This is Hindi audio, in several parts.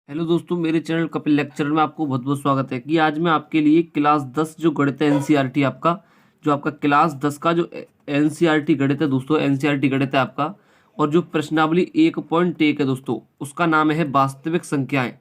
हेलो दोस्तों, मेरे चैनल कपिल लेक्चर में आपको बहुत बहुत स्वागत है कि आज मैं आपके लिए क्लास 10 जो गणित है एनसीईआरटी आपका जो आपका क्लास 10 का जो एनसीईआरटी गणित है दोस्तों, एनसीईआरटी गणित है आपका। और जो प्रश्नावली 1.1 है दोस्तों, उसका नाम है वास्तविक संख्याएं।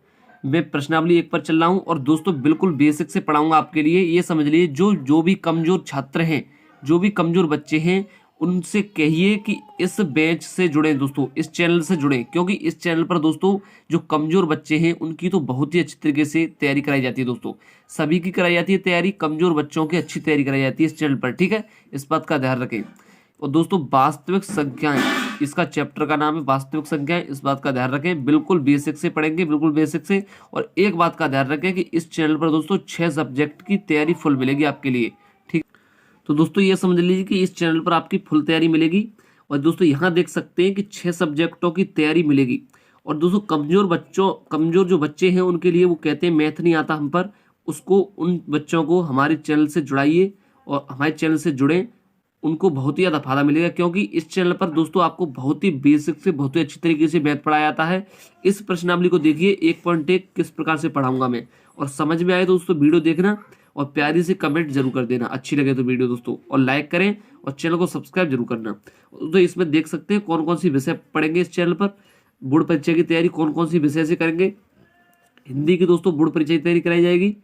मैं प्रश्नावली 1 पर चल रहा हूं और दोस्तों बिल्कुल बेसिक से पढ़ाऊंगा आपके लिए। ये समझ लीजिए जो जो भी कमजोर छात्र हैं, जो भी कमजोर बच्चे हैं, उनसे कहिए कि इस बैच से जुड़े दोस्तों, इस चैनल से जुड़े, क्योंकि इस चैनल पर दोस्तों जो कमजोर बच्चे हैं उनकी तो बहुत ही अच्छी तरीके से तैयारी कराई जाती है दोस्तों। सभी की कराई जाती है तैयारी, कमजोर बच्चों की अच्छी तैयारी कराई जाती है इस चैनल पर, ठीक है। इस बात का ध्यान रखें। और दोस्तों वास्तविक संख्याएं, इसका चैप्टर का नाम है वास्तविक संख्याएं। इस बात का ध्यान रखें, बिल्कुल बेसिक से पढ़ेंगे, बिल्कुल बेसिक से। और एक बात का ध्यान रखें कि इस चैनल पर दोस्तों 6 सब्जेक्ट की तैयारी फुल मिलेगी आपके लिए, ठीक। तो दोस्तों ये समझ लीजिए कि इस चैनल पर आपकी फुल तैयारी मिलेगी। और दोस्तों यहाँ देख सकते हैं कि 6 सब्जेक्टों की तैयारी मिलेगी। और दोस्तों कमजोर जो बच्चे हैं उनके लिए, वो कहते हैं मैथ नहीं आता हम पर, उसको उन बच्चों को हमारे चैनल से जुड़ाइए और हमारे चैनल से जुड़ें। उनको बहुत ही ज़्यादा फायदा मिलेगा, क्योंकि इस चैनल पर दोस्तों आपको बहुत ही बेसिक से बहुत ही अच्छी तरीके से मैथ पढ़ाया जाता है। इस प्रश्नावली को देखिए 1.1 किस प्रकार से पढ़ाऊंगा मैं। और समझ में आए दोस्तों वीडियो देखना और प्यारी से कमेंट जरूर कर देना अच्छी लगे तो वीडियो दोस्तों, और लाइक करें और चैनल को सब्सक्राइब जरूर करना। तो इसमें देख सकते हैं कौन कौन सी विषय पढ़ेंगे इस चैनल पर। बोर्ड परीक्षा की तैयारी कौन कौन सी विषय से करेंगे। हिंदी की दोस्तों बोर्ड परीक्षा की तैयारी कराई जाएगी,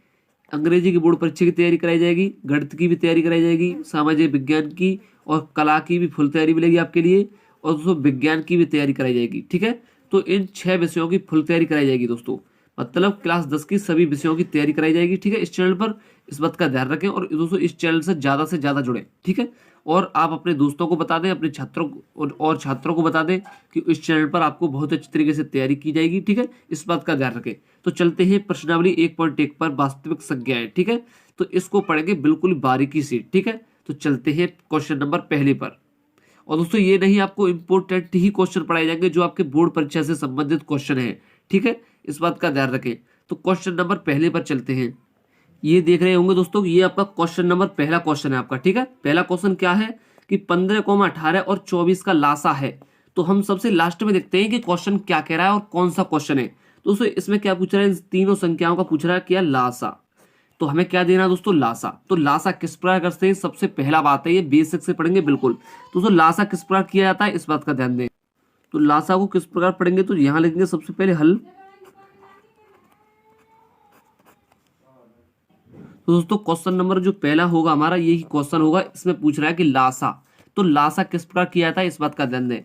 अंग्रेजी की बोर्ड परीक्षा की तैयारी कराई जाएगी, गणित की भी तैयारी कराई जाएगी, सामाजिक विज्ञान की और कला की भी फुल तैयारी मिलेगी आपके लिए। और दोस्तों विज्ञान की भी तैयारी कराई जाएगी, ठीक है। तो इन 6 विषयों की फुल तैयारी कराई जाएगी दोस्तों, मतलब क्लास 10 की सभी विषयों की तैयारी कराई जाएगी, ठीक है, इस चैनल पर। इस बात का ध्यान रखें और दोस्तों इस चैनल से ज्यादा जुड़े, ठीक है। और आप अपने दोस्तों को बता दें, अपने छात्रों को और छात्रों को बता दें कि इस चैनल पर आपको बहुत अच्छी तरीके से तैयारी की जाएगी, ठीक है। इस बात का ध्यान रखें। तो चलते हैं प्रश्नावली 1.1 पर, वास्तविक संख्याएं, ठीक है। तो इसको पढ़ेंगे बिल्कुल बारीकी से, ठीक है। तो चलते हैं क्वेश्चन नंबर पहले पर। और दोस्तों ये नहीं, आपको इंपोर्टेंट ही क्वेश्चन पढ़ाए जाएंगे जो आपके बोर्ड परीक्षा से संबंधित क्वेश्चन है, ठीक है। इस बात का ध्यान रखें। तो क्वेश्चन नंबर पहले पर चलते हैं। ये देख रहे होंगे दोस्तों, ये आपका क्वेश्चन नंबर पहला क्वेश्चन है आपका, ठीक है। पहला क्वेश्चन क्या है कि 15, 18 और 24 का लासा है। तो हम सबसे लास्ट में देखते हैं कि क्वेश्चन क्या कह रहा है और कौन सा क्वेश्चन है। दोस्तों इसमें क्या पूछ रहा है, इन तीनों संख्याओं का पूछ रहा है क्या, लासा। तो हमें क्या देना दोस्तों, लासा। तो लासा किस प्रकार करते हैं, सबसे पहला बात है, ये बेसिक से पढ़ेंगे बिल्कुल। दोस्तों लासा किस प्रकार किया जाता है, इस बात का ध्यान दें। तो लासा को किस प्रकार पढ़ेंगे, तो यहां लिखेंगे सबसे पहले हल। तो दोस्तों क्वेश्चन नंबर जो पहला होगा हमारा, यही क्वेश्चन होगा। इसमें पूछ रहा है कि लासा। तो लासा किस प्रकार किया जाता है, इस बात का ध्यान दें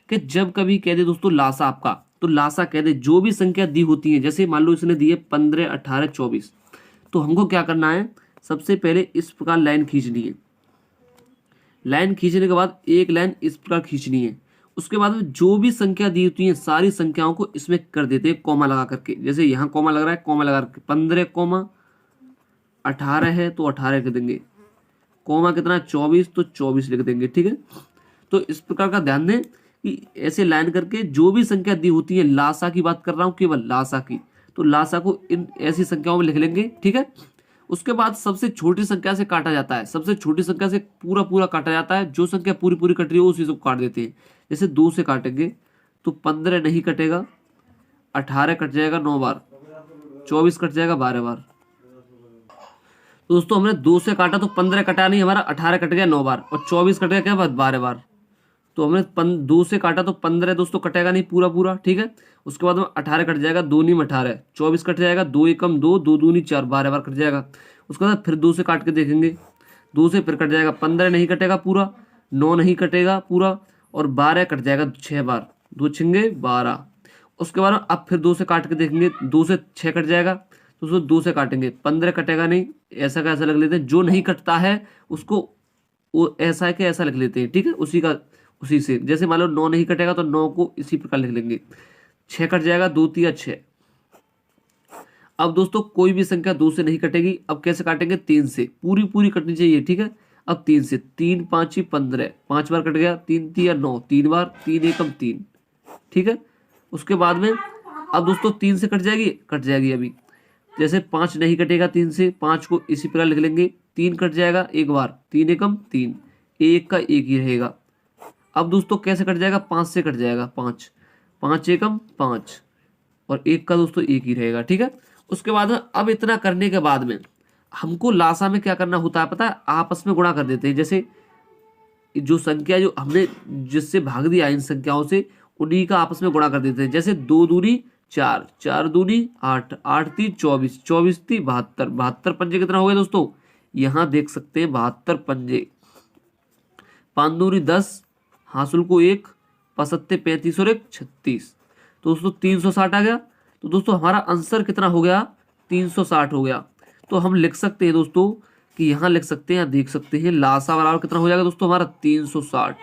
कि जब कभी कह दे दोस्तों लासा आपका, तो लासा कह दे जो भी संख्या दी होती है, जैसे मान लो इसने दी है 15, 18, 24। तो हमको क्या करना है, सबसे पहले इस प्रकार लाइन खींचनी है। लाइन खींचने के बाद एक लाइन इस प्रकार खींचनी है। उसके बाद में जो भी संख्या दी होती है सारी संख्याओं को इसमें कर देते हैं कॉमा लगा करके। जैसे यहाँ कॉमा लग रहा है, कॉमा लगा करके 15, 18 है तो 18 लिख देंगे, कॉमा कितना 24 तो 24 लिख देंगे, ठीक है। तो इस प्रकार का ध्यान दें कि ऐसे लाइन करके जो भी संख्या दी होती है, लासा की बात कर रहा हूं, केवल लासा की, तो लासा को इन ऐसी संख्याओं में लिख लेंगे, ठीक है। उसके बाद सबसे छोटी संख्या से काटा जाता है, सबसे छोटी संख्या से पूरा पूरा काटा जाता है। जो संख्या पूरी पूरी कट रही है उसी को काट देते हैं। जैसे 2 से काटेंगे तो 15 नहीं कटेगा, 18 कट जाएगा 9 बार, 24 कट जाएगा 12 बार। तो दोस्तों हमने 2 से काटा तो 15 कटा नहीं हमारा, 18 कट गया 9 बार, और 24 कट गया क्या बात, 12 बार। तो हमने 2 से काटा तो 15 दोस्तों कटेगा नहीं पूरा पूरा, ठीक है। उसके बाद में 18 कट जाएगा, 2 नीम 18, 24 कट जाएगा, 2 एकम 2, 2 दूनी 4, 12 बार कट जाएगा। उसके बाद फिर 2 से काट के देखेंगे, 2 से फिर कट जाएगा, 15 नहीं कटेगा पूरा, 9 नहीं कटेगा पूरा, और 12 कट जाएगा 6 बार, 2 छिंगे 12। उसके बाद अब फिर 2 से काट के देखेंगे, 2 से 6 कट जाएगा, तो उसको 2 से काटेंगे, 15 कटेगा नहीं, ऐसा का ऐसा लग लेते हैं। जो नहीं कटता है उसको वो ऐसा है कि ऐसा लिख लेते हैं, ठीक है, उसी से। जैसे मान लो 9 नहीं कटेगा तो 9 को इसी प्रकार लिख लेंगे, 6 कट जाएगा, 2 तिया 6। अब दोस्तों कोई भी संख्या 2 से नहीं कटेगी, अब कैसे काटेंगे, 3 से, पूरी पूरी कटनी चाहिए, ठीक है। अब 3 से, 3 5 15, 5 बार कट गया, 3 तिया 9, 3 बार, 3 एकम 3, ठीक है। उसके बाद में अब दोस्तों 3 से कट जाएगी अभी। जैसे 5 नहीं कटेगा 3 से, 5 को इसी प्रकार लिख लेंगे, 3 कट जाएगा एक बार, 3 एकम 3, एक का एक ही रहेगा। अब दोस्तों कैसे कट जाएगा, 5 से कट जाएगा, 5, 5 एकम 5, और 1 का दोस्तों 1 ही रहेगा, ठीक है। उसके बाद में अब इतना करने के बाद में हमको लासा में क्या करना होता है पता है, आपस में गुणा कर देते हैं। जैसे जो संख्या जो हमने जिससे भाग दिया इन संख्याओं से, उन्हीं का आपस में गुणा कर देते हैं। जैसे 2 दूनी 4, 4 दूनी 8, 8 ती 24, 24 ती 72, 72 पंजे कितना हो गया दोस्तों, यहाँ देख सकते हैं 72 पंजे। 5 दूनी 10, हासिल को 1, पसत्ते 35 और 1 36, तो दोस्तों 360 आ गया। तो दोस्तों हमारा आंसर कितना हो गया, 360 हो गया। तो हम लिख सकते हैं दोस्तों कि यहाँ लिख सकते हैं या देख सकते हैं लासा बराबर कितना हो जाएगा दोस्तों हमारा 360।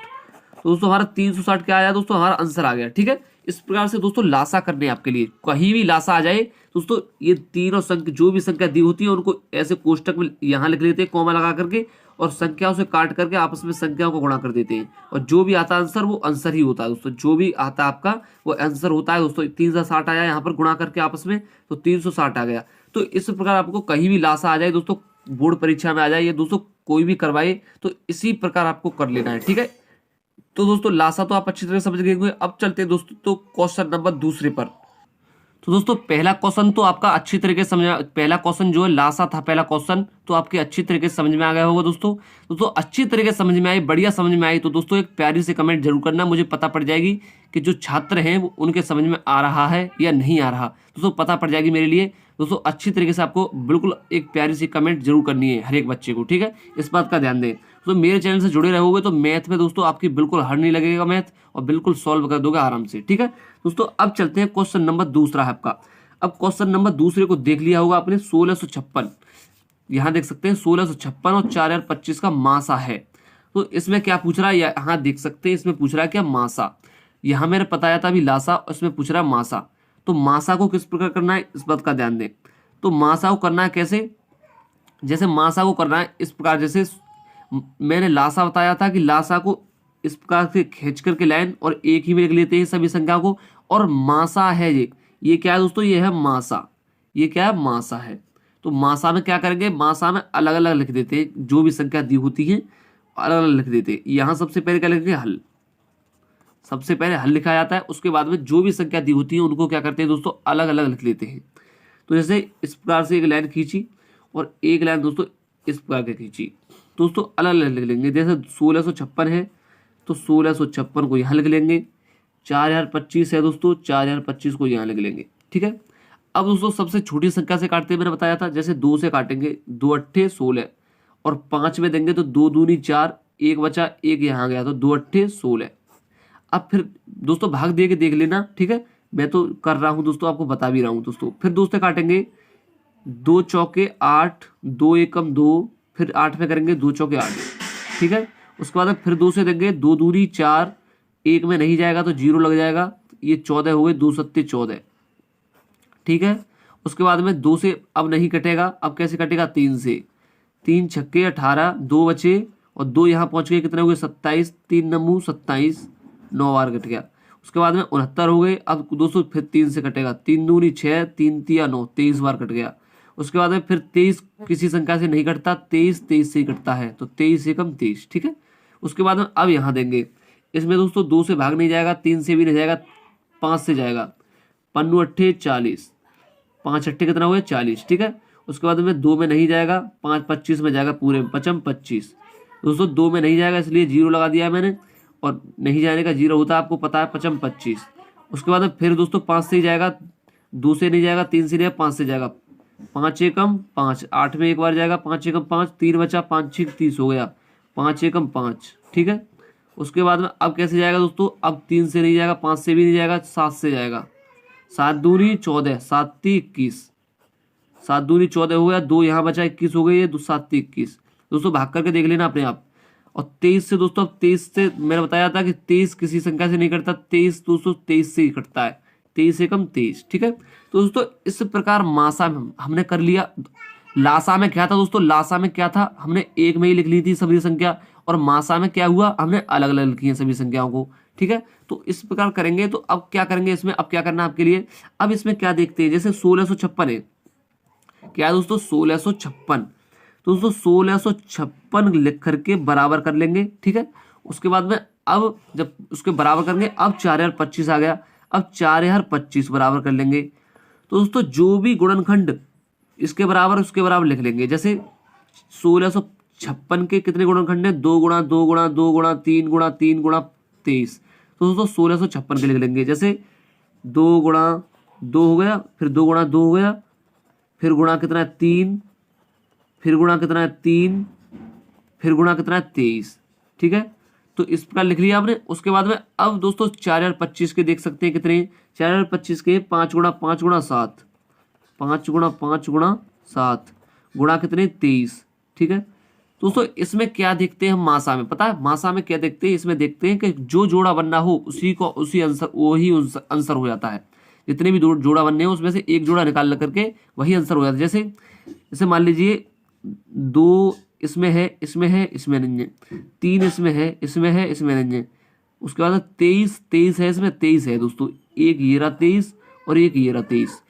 तो दोस्तों हमारा 360 क्या आया दोस्तों, हमारा आंसर आ गया, ठीक है। इस प्रकार से दोस्तों लासा करने आपके लिए कहीं भी लासा आ जाए दोस्तों, ये तीनों संख्या जो भी संख्या दी होती है उनको ऐसे कोष्टक में यहाँ लिख लेते हैं कॉमा लगा करके, और संख्याओं से काट करके आपस में संख्याओं को गुणा कर देते हैं, और जो भी आता है आंसर वो आंसर ही होता है दोस्तों। जो भी आता है आपका वो आंसर होता है दोस्तों। 360 आया यहाँ पर गुणा करके आपस में, तो 360 आ गया। तो इस प्रकार आपको कहीं भी लासा आ जाए दोस्तों, बोर्ड परीक्षा में आ जाए, ये दोस्तों कोई भी करवाए, तो इसी प्रकार आपको कर लेना है, ठीक है। तो दोस्तों लासा तो आप अच्छी तरह समझ गए होंगे। अब चलते हैं दोस्तों तो क्वेश्चन नंबर दूसरे पर। तो दोस्तों पहला क्वेश्चन तो आपका अच्छी तरीके से समझ, पहला क्वेश्चन जो है लासा था, पहला क्वेश्चन तो आपके अच्छी तरीके से समझ में आ गया होगा दोस्तों। अच्छी तरीके से समझ में आई, बढ़िया समझ में आई, तो दोस्तों एक प्यारी से कमेंट जरूर करना, मुझे पता पड़ जाएगी कि जो छात्र हैं वो उनके समझ में आ रहा है या नहीं आ रहा। दोस्तों पता पड़ जाएगी मेरे लिए दोस्तों। अच्छी तरीके से आपको बिल्कुल एक प्यारी सी कमेंट जरूर करनी है हर एक बच्चे को, ठीक है। इस बात का ध्यान दें। तो मेरे चैनल से जुड़े रहोगे तो मैथ में दोस्तों आपकी बिल्कुल हार्ड नहीं लगेगा मैथ, और बिल्कुल सॉल्व कर दोगे आराम से, ठीक है दोस्तों। अब चलते हैं क्वेश्चन नंबर दूसरा है आपका। अब क्वेश्चन नंबर दूसरे को देख लिया होगा आपने, 1656, यहाँ देख सकते हैं 1656 और 4025 का मासा है। तो इसमें क्या पूछ रहा है, यहाँ देख सकते हैं इसमें पूछ रहा है क्या, मासा। यहाँ मैंने बताया था अभी लासा, और इसमें पूछ रहा है मासा। तो मासा को किस प्रकार करना है इस बात का ध्यान दें। तो मासा को करना है कैसे, जैसे मासा को करना है इस प्रकार, जैसे मैंने लासा बताया था कि लासा को इस प्रकार से खींच करके लाइन और एक ही में लिख लेते हैं सभी संख्या को। और मासा है ये क्या है दोस्तों, ये है मासा, ये क्या है मासा है। तो मासा में क्या करेंगे, मासा में अलग अलग लिख देते हैं, जो भी संख्या दी होती है अलग अलग लिख देते हैं। यहाँ सबसे पहले क्या लिखेंगे, हल, सबसे पहले हल लिखा जाता है। उसके बाद में जो भी संख्या दी होती है उनको क्या करते हैं दोस्तों, अलग अलग लिख लेते हैं। तो जैसे इस प्रकार से एक लाइन खींची और एक लाइन दोस्तों इस प्रकार की खींची, दोस्तों अलग अलग लिख लेंगे। जैसे 1656 है तो 1656 को यहाँ लिख लेंगे। 4025 है दोस्तों, 4025 को यहाँ लिख लेंगे, ठीक है। अब दोस्तों सबसे छोटी संख्या से काटते हैं, मैंने बताया था। जैसे 2 से काटेंगे, 2 अट्ठे 16, और 5 में देंगे तो 2 दूनी 4, 1 बचा, 1 यहाँ गया, तो 2 अट्ठे 16। अब फिर दोस्तों भाग दे के देख लेना, ठीक है। मैं तो कर रहा हूँ दोस्तों, आपको बता भी रहा हूँ दोस्तों। फिर 2 से काटेंगे, 2 चौके 8, 2 एकम 2, फिर 8 में करेंगे 2 चौके 8, ठीक है। उसके बाद फिर 2 से देंगे, 2 दूनी 4, 1 में नहीं जाएगा तो 0 लग जाएगा, ये 14 हो गए, 2 सत्ते 14, ठीक है। उसके बाद में 2 से अब नहीं कटेगा, अब कैसे कटेगा, 3 से, 3 छक्के 18, 2 बचे और 2 यहाँ पहुंच गए, कितने हो गए 27, 3 नमू 27, 9 बार कट गया। उसके बाद में 69 हो गए। अब दोस्तों फिर 3 से कटेगा, 3 दूनी 6, 3 तिया 9, 23 बार कट गया। उसके बाद में फिर 23 किसी संख्या से नहीं कटता, 23 से ही कटता है, तो 23 एकम 23, ठीक है। उसके बाद में अब यहाँ देंगे, इसमें दोस्तों 2 से भाग नहीं जाएगा, 3 से भी नहीं जाएगा, 5 से जाएगा, 5 अट्ठे 40, 5 अट्ठे कितना हुआ 40, ठीक है। उसके बाद में 2 में नहीं जाएगा, 5 25 में जाएगा, पूरे पचम 25। दोस्तों 2 में नहीं जाएगा इसलिए 0 लगा दिया है मैंने, और नहीं जाने का 0 होता है आपको पता है, पचम 25। उसके बाद में फिर दोस्तों 5 से ही जाएगा, 2 से नहीं जाएगा, 3 से नहीं, 5 से जाएगा, 5 एकम 5, 8 में एक बार जाएगा, 5 एकम 5, 3 बचा, 5 6 30 हो गया, 5 एकम 5, ठीक है। उसके बाद में अब कैसे जाएगा दोस्तों, अब 3 से नहीं जाएगा, 5 से भी नहीं जाएगा, 7 से जाएगा, 7 दूनी 14, 7 ती 21, 7 दूनी 14 हो गया, 2 यहाँ बचा 21 हो गई, ये 7 ती 21। दोस्तों भाग करके देख लेना अपने आप। और 23 से दोस्तों, अब 23 से मैंने बताया था कि 23 किसी संख्या से नहीं कटता, 23 दोस्तों 23 से ही कटता है, 23 एकम 23, ठीक है। तो दोस्तों इस प्रकार मासा में हमने कर लिया। लासा में क्या था दोस्तों, लासा में क्या था, हमने एक में ही लिख ली थी सभी संख्या, और मासा में क्या हुआ, हमने अलग अलग लिखी है सभी संख्याओं को, ठीक है। तो इस प्रकार करेंगे। तो अब क्या करेंगे इसमें, अब क्या करना है आपके लिए, अब इसमें क्या देखते हैं, जैसे 1656 है, क्या है दोस्तों 1656, तो दोस्तों 1656 लिख करके बराबर कर लेंगे, ठीक है। उसके बाद में अब जब उसके बराबर करेंगे, अब 4025 आ गया। अब 4 यार 25 बराबर कर लेंगे। तो दोस्तों जो भी गुणनखंड इसके बराबर उसके बराबर लिख लेंगे। जैसे 1656 के कितने गुणनखंड है, 2 गुणा 2 गुणा 2 गुणा 3 गुणा 3 गुणा 23। तो दोस्तों 1656 के लिख लेंगे। जैसे 2 गुणा 2 हो गया, फिर 2 गुणा 2 हो गया, फिर गुणा कितना है 3, फिर गुणा कितना है 3, फिर गुणा कितना है 23। ठीक है, तो इस प्रकार लिख लिया आपने। उसके बाद में अब दोस्तों 4 यार 25 के देख सकते हैं कितने, 4 यार 25 के 5 गुणा 5 गुणा 7, 5 गुणा 5 गुणा 7 गुणा कितने 23। ठीक है, दोस्तों इसमें क्या देखते हैं हम मासा में, पता है मासा में क्या देखते हैं, इसमें देखते हैं कि जो जोड़ा बनना हो उसी को उसी आंसर वही आंसर हो जाता है। जितने भी जोड़ा बनने हैं उसमें से एक जोड़ा निकाल करके वही आंसर हो जाता है। जैसे जैसे मान लीजिए 2 इसमें है, इसमें है, इसमें नहीं है, 3 इसमें है, इसमें है, इसमें नहीं है, उसके बाद 23 है, इसमें 23 है दोस्तों, एक ये रहा 23 और एक ये रहा 23।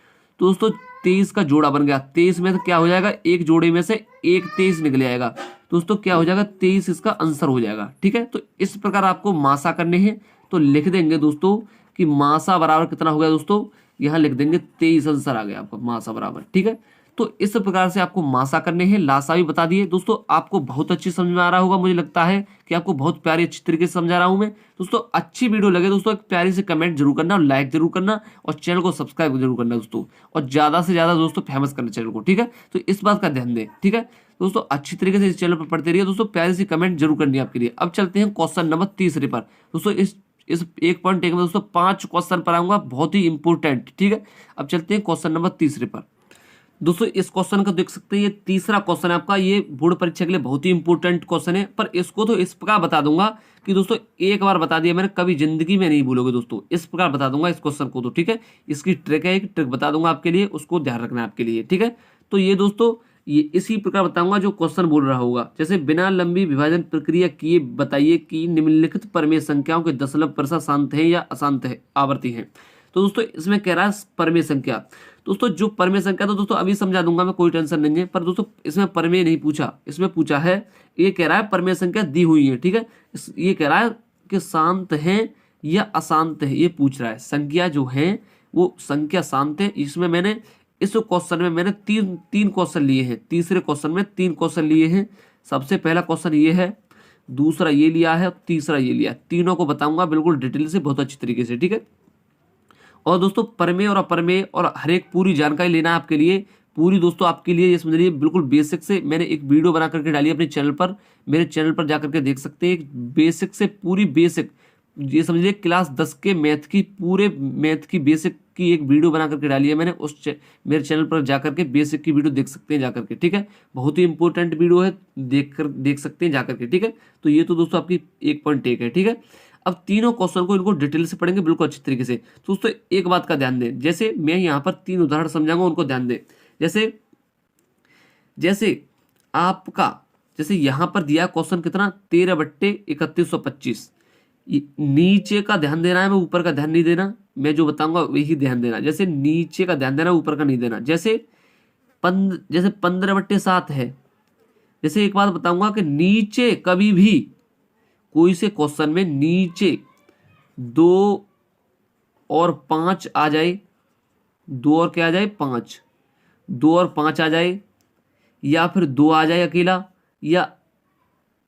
तो दोस्तों 23 का जोड़ा बन गया। 23 में तो क्या हो जाएगा, एक जोड़े में से एक 23 निकल आएगा। दोस्तों क्या हो जाएगा, 23 इसका आंसर हो जाएगा। ठीक है, तो इस प्रकार आपको मासा करने हैं। तो लिख देंगे दोस्तों कि मासा बराबर कितना हो गया दोस्तों, यहाँ लिख देंगे 23 आंसर आ गया आपका मासा बराबर। ठीक है, तो इस प्रकार से आपको मासा करने हैं। लासा भी बता दिए दोस्तों, आपको बहुत अच्छी समझ में आ रहा होगा। मुझे लगता है कि आपको बहुत प्यारी अच्छी तरीके से समझा रहा हूं मैं। दोस्तों अच्छी वीडियो लगे दोस्तों एक प्यारी से कमेंट जरूर करना, लाइक जरूर करना और चैनल को सब्सक्राइब जरूर करना दोस्तों, और ज्यादा से ज्यादा दोस्तों फेमस करना चैनल को। ठीक है, तो इस बात का ध्यान दें। ठीक है दोस्तों, अच्छी तरीके से इस चैनल पर पढ़ते रहिए दोस्तों, प्यारी सी कमेंट जरूर करनी है आपके लिए। अब चलते हैं क्वेश्चन नंबर 3 पर दोस्तों। इस 1.1 में दोस्तों 5 क्वेश्चन पर आऊंगा, बहुत ही इंपॉर्टेंट। ठीक है, अब चलते हैं क्वेश्चन नंबर 3 पर दोस्तों। इस क्वेश्चन का देख सकते हैं, ये तीसरा क्वेश्चन है आपका। ये बोर्ड परीक्षा के लिए बहुत ही इंपॉर्टेंट क्वेश्चन है, पर इसको तो इस प्रकार बता दूंगा कि दोस्तों एक बार बता दिया मैंने, कभी जिंदगी में नहीं भूलोगे दोस्तों। इस प्रकार बता दूंगा इस क्वेश्चन को तो। ठीक है, इसकी ट्रिक है, एक ट्रिक बता दूंगा आपके लिए, उसको ध्यान रखना है आपके लिए। ठीक है, तो ये दोस्तों ये इसी प्रकार बताऊंगा जो क्वेश्चन बोल रहा होगा। जैसे बिना लंबी विभाजन प्रक्रिया किए बताइए कि निम्नलिखित परमेय संख्याओं के दशमलव प्रतिशत शांत है या अशांत है आवर्ती है। तो दोस्तों इसमें कह रहा है परमेय संख्या। दोस्तों जो परमेय संख्या तो दोस्तों अभी समझा दूंगा मैं, कोई टेंशन नहीं है। पर दोस्तों इसमें परमेय नहीं पूछा, इसमें पूछा है, ये कह रहा है परमेय संख्या दी हुई है। ठीक है, ये कह रहा है कि शांत है या अशांत है, ये पूछ रहा है। संख्या जो है वो संख्या शांत है। इसमें मैंने इस क्वेश्चन में मैंने तीन क्वेश्चन लिए हैं। तीसरे क्वेश्चन में 3 क्वेश्चन लिए हैं। सबसे पहला क्वेश्चन ये है, दूसरा ये लिया है, तीसरा ये लिया। तीनों को बताऊंगा बिल्कुल डिटेल से, बहुत अच्छी तरीके से। ठीक है, और दोस्तों परमेय और अप्रमेय और हर एक पूरी जानकारी लेना है आपके लिए, पूरी दोस्तों आपके लिए ये समझ लीजिए बिल्कुल बेसिक से। मैंने एक वीडियो बना करके डाली अपने चैनल पर, मेरे चैनल पर जाकर के देख सकते हैं। बेसिक से पूरी बेसिक, ये समझ लीजिए क्लास 10 के मैथ की, पूरे मैथ की बेसिक की एक वीडियो बना करके डाली है मैंने। मेरे चैनल पर जाकर के बेसिक की वीडियो देख सकते हैं जाकर के। ठीक है, बहुत ही इंपॉर्टेंट वीडियो है, देख सकते हैं जाकर के। ठीक है, तो ये तो दोस्तों आपकी 1.1 है। ठीक है, अब तीनों क्वेश्चन को इनको डिटेल से पढ़ेंगे बिल्कुल अच्छी तरीके से। तो दोस्तों एक बात का ध्यान दें, जैसे मैं यहाँ पर 3 उदाहरण समझाऊंगा, उनको ध्यान दें। जैसे आपका जैसे यहाँ पर दिया क्वेश्चन कितना, 13/3125। नीचे का ध्यान देना है, मैं ऊपर का ध्यान नहीं देना। मैं जो बताऊंगा वही ध्यान देना। जैसे नीचे का ध्यान देना, ऊपर का नहीं देना। जैसे 15/7 है। जैसे एक बात बताऊंगा कि नीचे कभी भी कोई से क्वेश्चन में नीचे 2 और 5 आ जाए, 2 और क्या आ जाए 5, 2 और 5 आ जाए, या फिर 2 आ जाए अकेला, या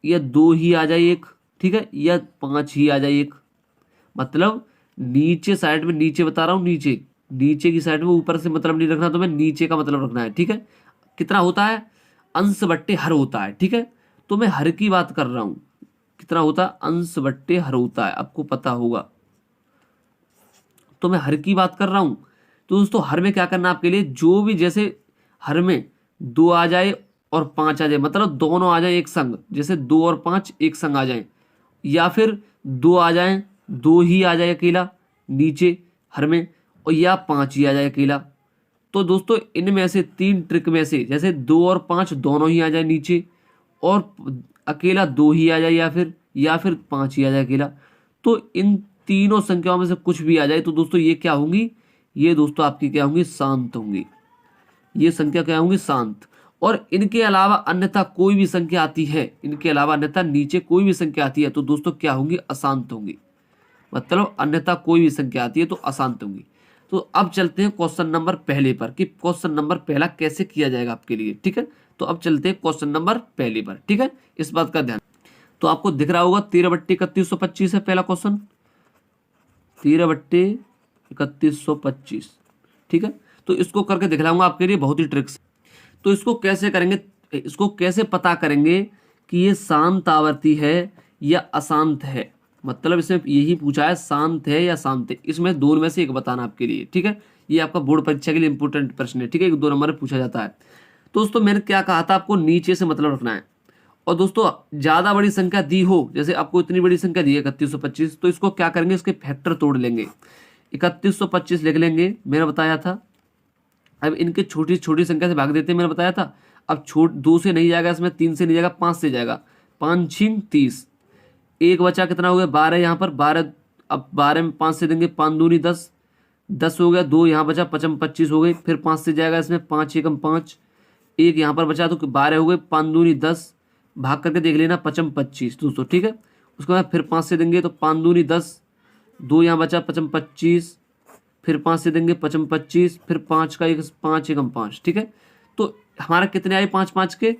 2 ही आ जाए एक। ठीक है, या 5 ही आ जाए एक। मतलब नीचे साइड में, नीचे बता रहा हूं, नीचे की साइड में, ऊपर से मतलब नहीं रखना, तो मैं नीचे का मतलब रखना है। ठीक है, कितना होता है, अंश बट्टे हर होता है। ठीक है, तो मैं हर की बात कर रहा हूं। कितना होता है, अंश बट्टे हर होता है, आपको पता होगा। तो मैं हर की बात कर रहा हूं। तो दोस्तों हर में क्या करना आपके लिए, जो भी जैसे हर में 2 आ जाए और 5 आ जाए, मतलब दोनों आ जाए एक संग। जैसे 2 और 5 एक संग आ जाए, या फिर 2 आ जाए, 2 ही आ जाए अकेला नीचे हर में, और या 5 ही आ जाए अकेला। तो दोस्तों इनमें से 3 ट्रिक में से, जैसे 2 और 5 दोनों ही आ जाए नीचे, और अकेला 2 ही आ जाए, या फिर 5 ही आ जाए अकेला। तो इन तीनों संख्याओं में से कुछ भी आ जाए तो दोस्तों ये क्या होंगी, ये दोस्तों आपकी क्या होंगी, शांत होंगी। ये संख्या क्या होंगी, शांत। और इनके अलावा अन्यथा कोई भी संख्या आती है, इनके अलावा अन्यथा नीचे कोई भी संख्या आती है तो दोस्तों क्या होंगी, अशांत होंगी। मतलब अन्यथा कोई भी संख्या आती है तो अशांत होगी। तो अब चलते हैं क्वेश्चन नंबर पहले पर कि क्वेश्चन नंबर पहला कैसे किया जाएगा आपके लिए। ठीक है, तो अब चलते हैं क्वेश्चन नंबर पहले पर। ठीक है, इस बात का ध्यान। तो आपको दिख रहा होगा 13/3125 है पहला क्वेश्चन, 13/3125। ठीक है, तो इसको करके दिखलाऊंगा आपके लिए बहुत ही ट्रिक्स। तो इसको कैसे करेंगे, इसको कैसे पता करेंगे कि ये शांत आवर्ती है या अशांत है। मतलब इसमें यही पूछा है शांत है या शांत है, इसमें दोनों में से एक बताना आपके लिए। ठीक है, ये आपका बोर्ड परीक्षा के लिए इंपॉर्टेंट प्रश्न है। ठीक है, 2 नंबर में पूछा जाता है। तो दोस्तों मैंने क्या कहा था, आपको नीचे से मतलब रखना है। और दोस्तों ज्यादा बड़ी संख्या दी हो, जैसे आपको इतनी बड़ी संख्या दी है 3125, तो इसको क्या करेंगे, इसके फैक्टर तोड़ लेंगे। 3125 लिख लेंगे, मैंने बताया था। अब इनके छोटी छोटी संख्या से भाग देते हैं, मैंने बताया था। अब 2 से नहीं जाएगा इसमें, 3 से नहीं जाएगा, 5 से जाएगा। 5 6 30, एक बचा कितना हो गया 12 यहाँ पर 12। अब 12 में 5 से देंगे, 5 दूनी 10, 10 हो गया। 2 यहाँ बचा, 55 25 हो गई। फिर 5 से जाएगा इसमें, 5 एकम 5, एक यहाँ पर बचा तो 12 हो गए। 5 दूनी 10, भाग करके देख लेना, 55 25 दोस्तों। ठीक है, उसके बाद फिर 5 से देंगे तो 5 दूनी 10, 2 यहाँ बचा 55 25, फिर 5 से देंगे 55 25, फिर 5 का 5 एकम 5। ठीक है, तो हमारा कितने आए 5 5 के,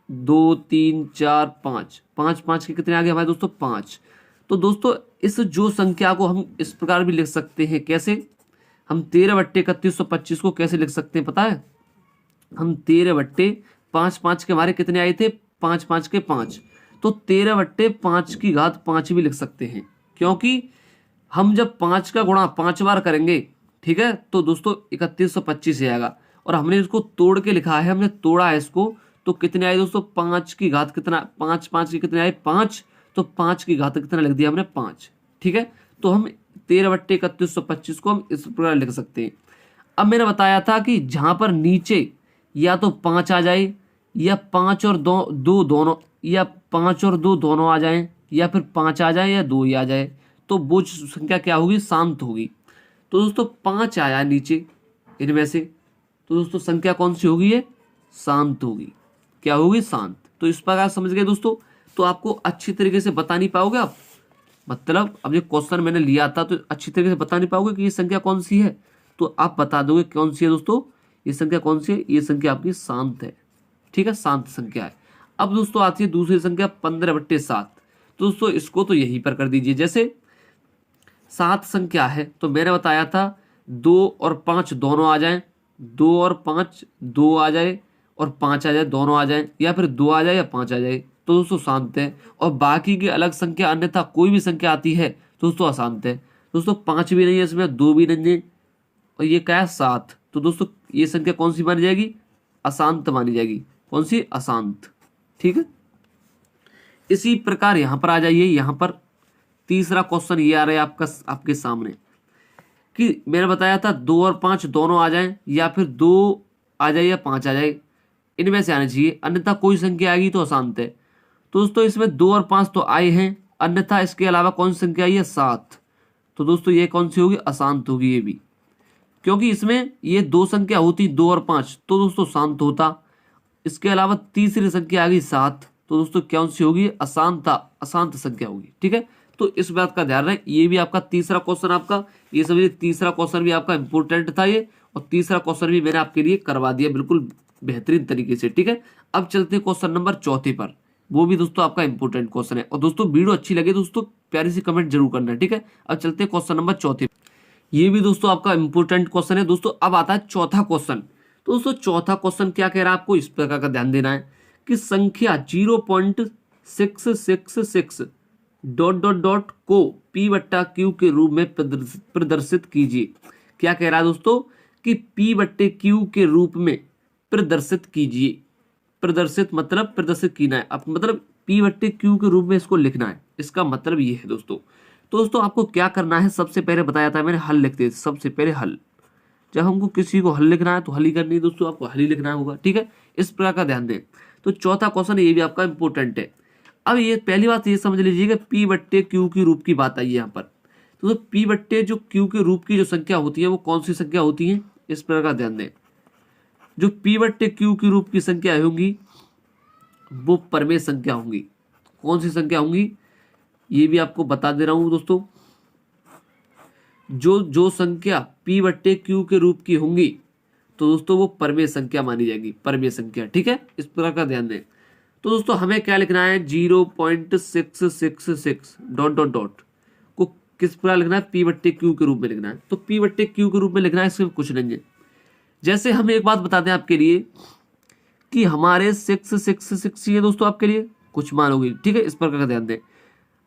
2 3 4 5, 5 5 के कितने आ गए हमारे दोस्तों 5। तो दोस्तों इस जो संख्या को हम इस प्रकार भी लिख सकते हैं, कैसे, हम 13/3125 को कैसे लिख सकते हैं पता है, हम 13/5 5 के हमारे कितने आए थे 5 5 के 5, तो 13/5 की घात 5 भी लिख सकते हैं। क्योंकि हम जब 5 का गुणा 5 बार करेंगे, ठीक है, तो दोस्तों 3125 आएगा। और हमने इसको तोड़ के लिखा है, हमने तोड़ा है इसको, तो कितने आए दोस्तों 5 की घात कितना, 5 5 के कितने आए 5, तो 5 की घात कितना लिख दिया हमने 5। ठीक है, तो हम 13/3125 को हम इस प्रकार लिख सकते हैं। अब मैंने बताया था कि जहां पर नीचे या तो 5 आ जाए, या 5 और 2 दोनों, या 5 और 2 दोनों आ जाएं, या फिर 5 आ जाए या 2 ही आ जाए, तो वो संख्या क्या होगी, शांत होगी। तो दोस्तों 5 आया नीचे इनमें से, तो दोस्तों संख्या कौन सी होगी, ये शांत होगी। क्या होगी, शांत। तो इस प्रकार समझ गए दोस्तों। तो आपको अच्छी तरीके से बता नहीं पाओगे आप, मतलब अब ये क्वेश्चन मैंने लिया था तो अच्छी तरीके से बता नहीं पाओगे कि ये संख्या कौन सी है, तो आप बता दोगे कौन सी है दोस्तों, ये संख्या कौन सी है, ये संख्या आपकी शांत है। ठीक है, शांत संख्या है। अब दोस्तों आती है दूसरी संख्या 15/7। तो दोस्तों इसको तो यहीं पर कर दीजिए। जैसे 7 संख्या है, तो मैंने बताया था 2 और 5 दोनों आ जाएं, 2 और 5 2 आ जाए और 5 आ जाए, दोनों आ जाए, या फिर 2 आ जाए या 5 आ जाए, तो दोस्तों शांत है। और बाकी की अलग संख्या अन्यथा कोई भी संख्या आती है तो दोस्तों अशांत है। दोस्तों 5 भी नहीं है इसमें, 2 भी नहीं है, और ये क्या है 7, तो दोस्तों ये संख्या कौन सी मानी जाएगी, अशांत मानी जाएगी। कौन सी, अशांत। ठीक है, इसी प्रकार यहां पर आ जाइए। यहां पर तीसरा क्वेश्चन ये आ रहा है आपका आपके सामने कि मैंने बताया था 2 और 5 दोनों आ जाएं, या फिर 2 आ जाए या 5 आ जाए, इनमें से आना चाहिए, अन्यथा कोई संख्या आएगी तो अशांत है। तो दोस्तों इसमें 2 और 5 तो आए हैं, अन्यथा इसके अलावा कौन सी संख्या आई है 7, तो दोस्तों ये कौन सी होगी, अशांत होगी ये भी। क्योंकि इसमें ये 2 संख्या होती 2 और 5 तो दोस्तों शांत होता। इसके अलावा तीसरी संख्या आ गई 7, तो दोस्तों कौन सी होगी, अशांत संख्या होगी। ठीक है, तो इस बात का ध्यान रखें। ये भी आपका तीसरा क्वेश्चन, आपका ये समझिए तीसरा क्वेश्चन भी आपका इंपोर्टेंट था ये, और तीसरा क्वेश्चन भी मैंने आपके लिए करवा दिया बिल्कुल बेहतरीन तरीके से। ठीक है, अब चलते हैं क्वेश्चन नंबर 4 पर। वो भी दोस्तों आपका इंपोर्टेंट क्वेश्चन है। और दोस्तों वीडियो अच्छी लगे दोस्तों प्यारी सी कमेंट जरूर करना। ठीक है, अब चलते हैं क्वेश्चन नंबर 4। ये भी दोस्तों आपका इंपोर्टेंट क्वेश्चन है दोस्तों। अब आता है चौथा क्वेश्चन। तो दोस्तों चौथा क्वेश्चन क्या कह रहा है, आपको इस प्रकार का ध्यान देना है कि संख्या 0.666 ... को P/Q के रूप में प्रदर्शित कीजिए। क्या कह रहा है दोस्तों कि P/Q के रूप में प्रदर्शित कीजिए। प्रदर्शित मतलब प्रदर्शित कीना है, अब मतलब P/Q के रूप में इसको लिखना है, इसका मतलब ये है दोस्तों। तो दोस्तों आपको क्या करना है, सबसे पहले बताया था मैंने, हल लिखते हैं। सबसे पहले हल, जब हमको किसी को हल लिखना है तो हल ही करनी है दोस्तों, आपको हल ही लिखना होगा। ठीक है, इस प्रकार का ध्यान दें। तो चौथा क्वेश्चन ये भी आपका इंपोर्टेंट है। अब ये पहली बात ये समझ लीजिएगा, P/Q की रूप की बात आई है यहाँ पर। तो P/Q के रूप की जो संख्या होती है वो कौन सी संख्या होती है, इस प्रकार का ध्यान दें। जो P/Q की रूप की संख्या होंगी वो परमेय संख्या होंगी। कौन सी संख्या होंगी, ये भी आपको बता दे रहा हूं दोस्तों। जो संख्या p बट्टे q के रूप की होंगी तो दोस्तों वो परमेय संख्या मानी जाएगी, परमेय संख्या। ठीक है, इस प्रकार का ध्यान दें। तो दोस्तों हमें क्या लिखना है, 0.666 डॉट डॉट डॉट को किस प्रकार लिखना है, p बट्टे q के रूप में लिखना है। तो p बट्टे q के रूप में लिखना है, इसमें कुछ नहीं है। जैसे हम एक बात बताते हैं आपके लिए कि हमारे 666 ये दोस्तों आपके लिए कुछ मान होगी। ठीक है, इस प्रकार का ध्यान दें।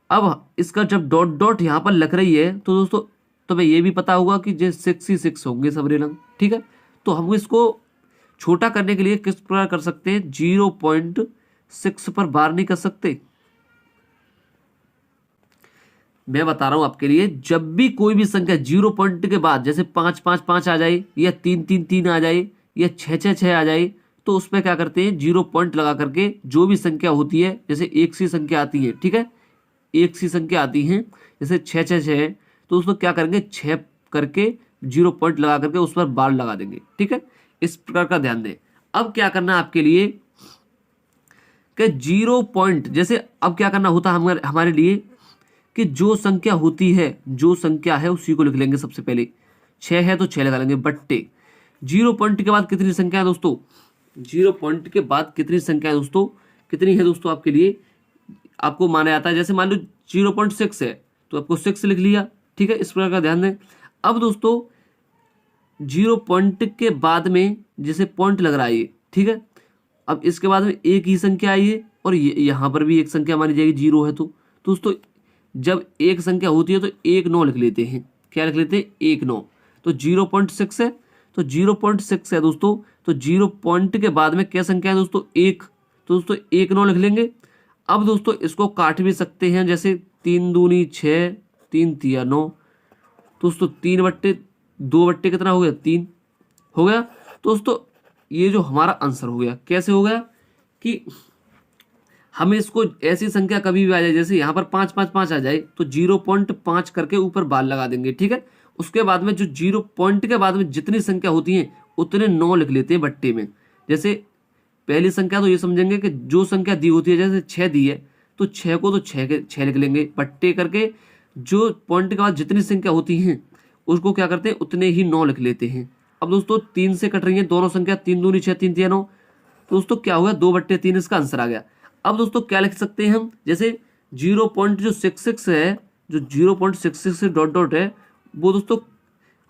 अब इसका जब डॉट डॉट यहाँ पर लग रही है तो दोस्तों तुम्हें ये भी पता होगा कि जो 66 होंगे सबरे रंग। ठीक है, तो हम इसको छोटा करने के लिए किस प्रकार कर सकते हैं, 0.6 पर बार नहीं कर सकते। मैं बता रहा हूं आपके लिए, जब भी कोई भी संख्या 0 पॉइंट के बाद जैसे 5 आ जाए या 3 आ जाए या 6 आ जाए तो उसमें क्या करते हैं, 0 पॉइंट लगा करके जो भी संख्या होती है, जैसे एक सी संख्या आती है, ठीक है, एक सी संख्या आती है जैसे 6 है तो उसको क्या करेंगे, 6 करके 0 पॉइंट लगा करके उस पर बार लगा देंगे। ठीक है, इस प्रकार का ध्यान दें। अब क्या करना है आपके लिए कि 0 पॉइंट, जैसे अब क्या करना होता है हमारे लिए कि जो संख्या होती है, जो संख्या है उसी को लिख लेंगे। सबसे पहले 6 है तो 6 लगा लेंगे बट्टे 0 पॉइंट के बाद कितनी संख्या है दोस्तों, 0 पॉइंट के बाद कितनी संख्या है दोस्तों, कितनी है दोस्तों आपके लिए, आपको माना जाता है। जैसे मान लो 0.6 है तो आपको 6 लिख लिया। ठीक है, इस प्रकार का ध्यान दें। अब दोस्तों 0 पॉइंट के बाद में जैसे पॉइंट लग रहा है ये, ठीक है, अब इसके बाद में एक ही संख्या आई है और यहाँ पर भी एक संख्या मानी जाएगी, 0 है तो दोस्तों जब एक संख्या होती है तो 1 9 लिख लेते हैं। क्या लिख लेते हैं, 1 9। तो 0.6 है तो 0.6 है दोस्तों, तो 0 पॉइंट के बाद में क्या संख्या है दोस्तों, 1, तो दोस्तों 1 9 लिख लेंगे। अब दोस्तों इसको काट भी सकते हैं, जैसे 3 दूनी 6, 3 तिया 9, दोस्तों 3 बट्टे 2 बट्टे कितना हो गया, 3 हो गया। दोस्तों ये जो हमारा आंसर हो गया, कैसे हो गया कि हमें इसको ऐसी संख्या कभी भी आ जाए, जैसे यहाँ पर 5 आ जाए तो 0.5 करके ऊपर बार लगा देंगे। ठीक है, उसके बाद में जो 0 पॉइंट के बाद में जितनी संख्या होती है उतने 9 लिख लेते हैं बट्टे में। जैसे पहली संख्या तो ये समझेंगे कि जो संख्या दी होती है, जैसे 6 दी है तो 6 को तो 6 लिख लेंगे बट्टे करके, जो पॉइंट के बाद जितनी संख्या होती है उसको क्या करते हैं, उतने ही 9 लिख लेते हैं। अब दोस्तों 3 से कट रही है दोनों संख्या, 3 दूनी 6, 3 तिया 9, तो दोस्तों क्या हुआ, 2/3 इसका आंसर आ गया। अब दोस्तों क्या लिख सकते हैं हम, जैसे 0.66 है, जो 0.66 से डॉट डॉट है वो दोस्तों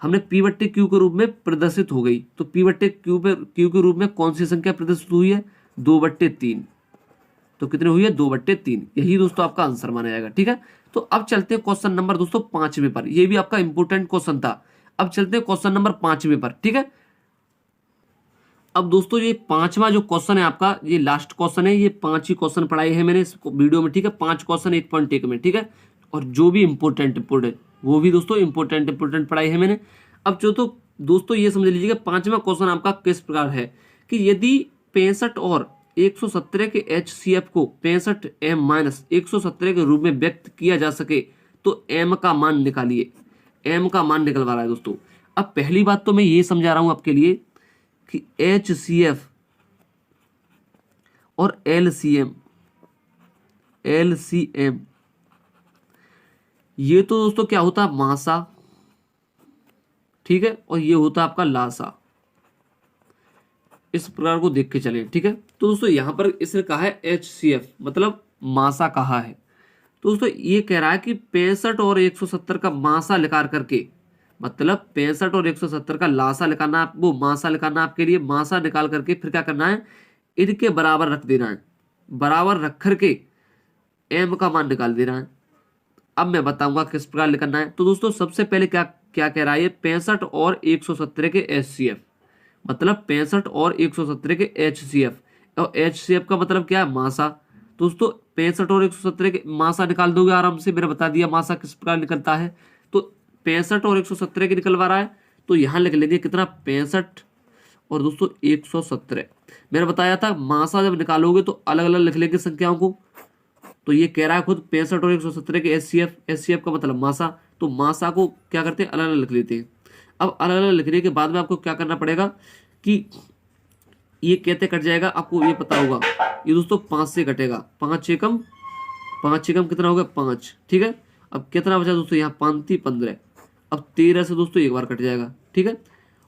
हमने p बट्टे q के रूप में प्रदर्शित हो गई। तो p बट्टे q के रूप में कौन सी संख्या प्रदर्शित हुई है, 2/3। तो कितनी हुई है, 2/3। यही दोस्तों आपका आंसर माना जाएगा। ठीक है, तो अब चलते हैं क्वेश्चन नंबर दोस्तों 5वें पर। ये भी आपका इंपोर्टेंट क्वेश्चन था। अब चलते हैं क्वेश्चन नंबर 5वें पर। ठीक है, अब दोस्तों ये 5वां जो क्वेश्चन है आपका, ये लास्ट क्वेश्चन है। ये 5 ही क्वेश्चन पढ़ाए हैं मैंने इस वीडियो में। ठीक है, 5 क्वेश्चन 1.1 में। ठीक है, और जो भी इंपोर्टेंट वो भी दोस्तों इंपोर्टेंट पढ़ाई है मैंने। अब जो तो दोस्तों ये समझ लीजिएगा 5वां क्वेश्चन आपका किस प्रकार है कि यदि 65 और 117 के HCF को 65 m - 117 के रूप में व्यक्त किया जा सके तो m का मान निकालिए। m का मान निकलवा रहा है दोस्तों। अब पहली बात तो मैं ये समझा रहा हूं आपके लिए कि HCF और LCM ये तो दोस्तों क्या होता है, मासा। ठीक है, और ये होता है आपका लासा। इस प्रकार को देख के चले। ठीक है, तो दोस्तों यहां पर इसने कहा है HCF मतलब मासा कहा है। तो दोस्तों ये कह रहा है कि 65 और 170 का मासा निकाल करके, मतलब 65 और 170 का लासा निकालना, वो मासा निकालना आपके लिए। मासा निकाल करके फिर क्या करना है, इनके बराबर रख देना है। बराबर रख करके m का मान निकाल देना है। अब मैं बताऊंगा किस प्रकार निकालना है। तो दोस्तों सबसे पहले क्या क्या कह रहा है, 65 और 117 के HCF मतलब 65 और 117 के HCF। और HCF का मतलब क्या है, मासा। दोस्तों 65 और 117 के मासा निकाल दोगे आराम से। मैंने बता दिया मासा किस प्रकार निकलता है। तो 65 और 117 की निकलवा रहा है, तो यहाँ लिख लेंगे कितना, 65 और दोस्तों 117। मैंने बताया था मासा जब निकालोगे तो अलग अलग लिख लेंगे संख्याओं को। तो ये कह रहा है खुद 65 और 117 के HCF का मतलब मासा। तो मासा को क्या करते हैं, अलग अलग लिख लेते हैं। अब अलग अलग लिखने के बाद में आपको क्या करना पड़ेगा कि ये कहते कट जाएगा, आपको ये पता होगा। ये दोस्तों 5 से कटेगा, 5 एकम कितना होगा, 5। ठीक है, अब कितना बचा दोस्तों, यहाँ 5 3 15। अब 13 से दोस्तों एक बार कट जाएगा, ठीक है।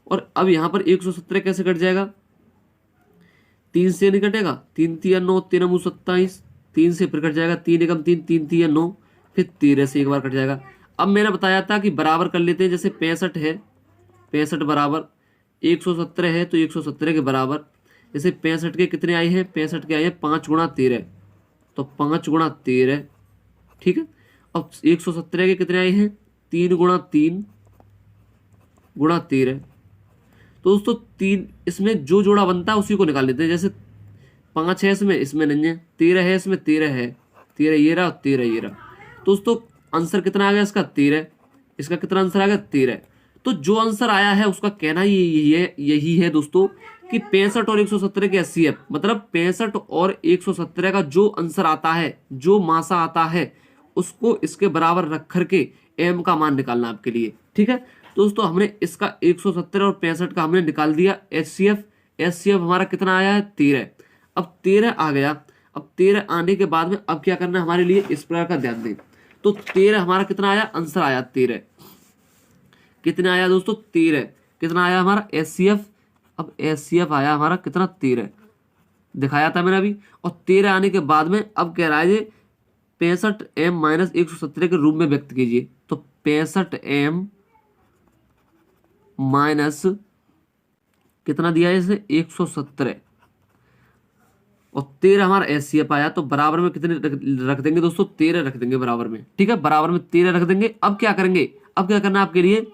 और अब यहाँ पर 117 कैसे कट जाएगा, 3 से नहीं कटेगा, 3 तिया 9, 3 मुँह 27, 3 से फिर कट जाएगा, 3 एकम 3, 3 तिया 9, फिर 13 से एक बार कट जाएगा। अब मैंने बताया था कि बराबर कर लेते हैं, जैसे 65 है, 65 बराबर 117 है तो 117 के बराबर, जैसे 65 के कितने आए हैं, 65 के आए हैं 5 गुणा 13, तो 5 गुणा 13, ठीक है। अब 117 के कितने आए हैं, 3 गुणा 3 गुणा 13, तो दोस्तों 3 इसमें जो जोड़ा बनता है उसी को निकाल लेते हैं। जैसे 5 है इसमें, इसमें नहीं है, 13 है इसमें, 13 है, 13 ये रहा और 13 ये रहा। दोस्तों आंसर कितना आ गया इसका, 13, इसका कितना आंसर आ गया, 13। तो जो आंसर आया है उसका कहना यही है दोस्तों कि 65 और 117 के HCF, मतलब 65 और 117 का जो आंसर आता है, जो मासा आता है, उसको इसके बराबर रख करके m का मान निकालना आपके लिए, ठीक है। दोस्तों हमने इसका 117 और 65 का हमने निकाल दिया HCF हमारा कितना आया है, 13। अब 13 आ गया। अब 13 आने के बाद में अब क्या करना है हमारे लिए, इस प्रकार का ध्यान दें। तो 13 हमारा कितना आया, आंसर आया 13, कितना आया दोस्तों, 13, कितना आया हमारा HCF। अब HCF आया हमारा कितना, 13 दिखाया था मैंने अभी। और 13 आने के बाद में अब कह रहा है ये 65m माइनस 117 के रूप में व्यक्त कीजिए। तो 65m माइनस कितना दिया है इसे, 117, और 13 हमारा HCF आया। तो बराबर में कितने रख देंगे दोस्तों, 13 रख देंगे बराबर में, ठीक है, बराबर में 13 रख देंगे। अब क्या करेंगे, अब क्या करना है आपके लिए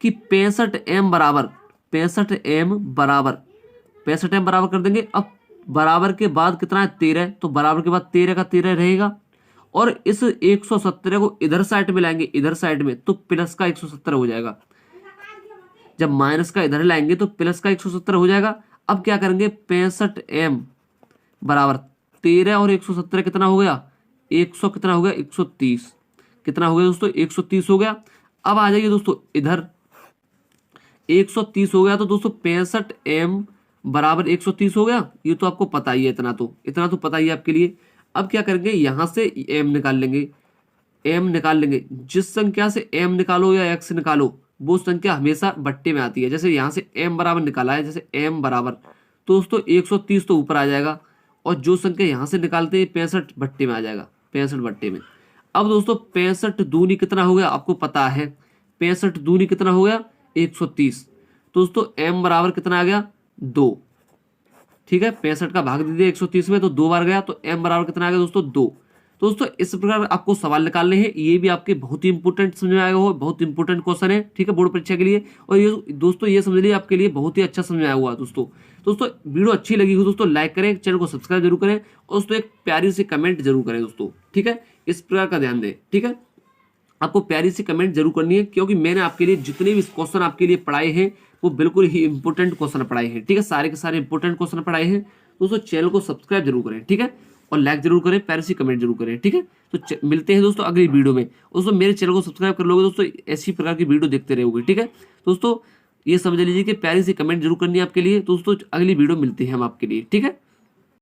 कि 65m बराबर 65m बराबर कर देंगे। अब बराबर के बाद कितना है, 13, तो बराबर के बाद 13 का 13 रहेगा। और इस 117 को इधर साइड में लाएंगे, इधर साइड में, तो प्लस का 117 हो जाएगा। जब माइनस का इधर लाएंगे तो प्लस का 117 हो जाएगा। अब क्या करेंगे, 65m बराबर 13 और 117 कितना हो गया, 100 कितना हो गया, 130, कितना हो गया दोस्तों, 130 हो गया। अब आ जाइए दोस्तों इधर, 130 हो गया, तो दोस्तों 65m बराबर 130 हो गया। ये तो आपको पता ही है, इतना तो पता ही है आपके लिए। अब क्या करेंगे, यहां से m निकाल लेंगे, m निकाल लेंगे। जिस संख्या से m निकालो या x निकालो, वो संख्या हमेशा बट्टे में आती है। जैसे यहां से m बराबर निकाला है, जैसे m बराबर, तो दोस्तों 130 तो ऊपर आ जाएगा, और जो संख्या यहां से निकालते हैं 65 बट्टे में आ जाएगा, 65 बट्टे में। अब दोस्तों 65 दूनी कितना हो गया, आपको पता है 65 दूनी कितना हो गया, 130। तो दोस्तों m बराबर कितना आ गया, 2, ठीक है। 65 का भाग दीजिए 130 में, तो 2 बार गया, तो m बराबर कितना आ गया दोस्तों, 2। दोस्तों इस प्रकार आपको सवाल निकालने हैं, ये भी आपके बहुत ही इंपॉर्टेंट समझ में आएगा, हो बहुत इंपॉर्टेंट क्वेश्चन है, ठीक है, बोर्ड परीक्षा के लिए। और ये दोस्तों ये समझ लीजिए आपके लिए बहुत ही अच्छा समझ में आया हुआ दोस्तों। वीडियो अच्छी लगी हो दोस्तों, लाइक करें, चैनल को सब्सक्राइब जरूर करें, और दोस्तों एक प्यारी सी कमेंट जरूर करें दोस्तों, ठीक है। इस प्रकार का ध्यान दें, ठीक है, आपको प्यारी सी कमेंट जरूर करनी है, क्योंकि मैंने आपके लिए जितने भी क्वेश्चन आपके लिए पढ़ाए हैं वो बिल्कुल ही इंपॉर्टेंट क्वेश्चन पढ़ाए हैं, ठीक है, सारे के सारे इंपॉर्टेंट क्वेश्चन पढ़ाए हैं। दोस्तों चैनल को सब्सक्राइब जरूर करें, ठीक है, और लाइक जरूर करें, प्यारी सी कमेंट जरूर करें, ठीक है। तो मिलते हैं दोस्तों अगली वीडियो में। दोस्तों मेरे चैनल को सब्सक्राइब कर लोगे दोस्तों, ऐसी प्रकार की वीडियो देखते रहोगे, ठीक है। दोस्तों ये समझ लीजिए कि प्यारी सी कमेंट जरूर करनी है आपके लिए। दोस्तों अगली वीडियो मिलती है हम आपके लिए, ठीक है।